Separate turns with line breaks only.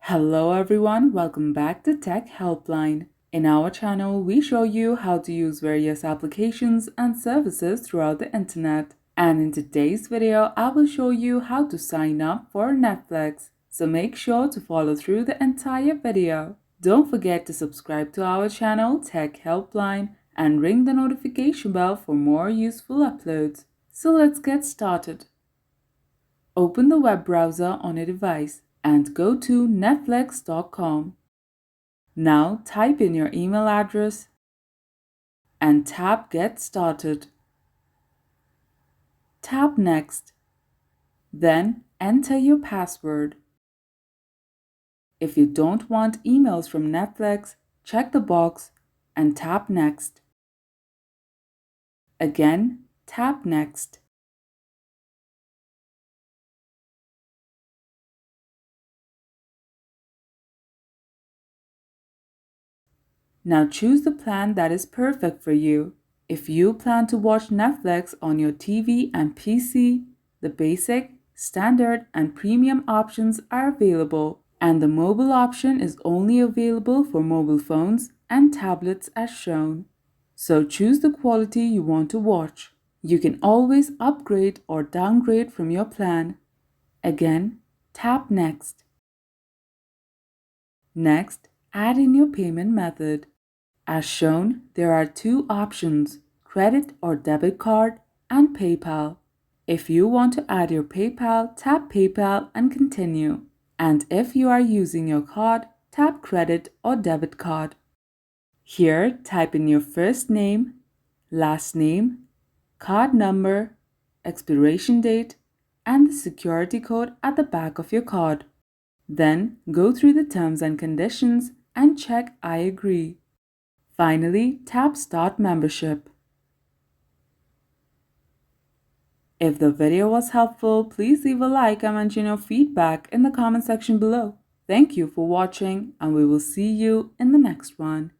Hello everyone, welcome back to Tech Helpline. In our channel, we show you how to use various applications and services throughout the internet. And in today's video, I will show you how to sign up for Netflix. So make sure to follow through the entire video. Don't forget to subscribe to our channel Tech Helpline and ring the notification bell for more useful uploads. So let's get started. Open the web browser on your device and go to netflix.com. Now type in your email address and tap Get Started. Tap Next. Then enter your password. If you don't want emails from Netflix, check the box and tap Next. Again, tap Next. Now choose the plan that is perfect for you. If you plan to watch Netflix on your TV and PC, the basic, standard, and premium options are available, and the mobile option is only available for mobile phones and tablets as shown. So choose the quality you want to watch. You can always upgrade or downgrade from your plan. Again, tap Next. Next, add in your payment method. As shown, there are two options, credit or debit card and PayPal. If you want to add your PayPal, tap PayPal and continue. And if you are using your card, tap credit or debit card. Here, type in your first name, last name, card number, expiration date, and the security code at the back of your card. Then go through the terms and conditions and check I agree. Finally, tap Start Membership. If the video was helpful, please leave a like and mention your feedback in the comment section below. Thank you for watching, and we will see you in the next one.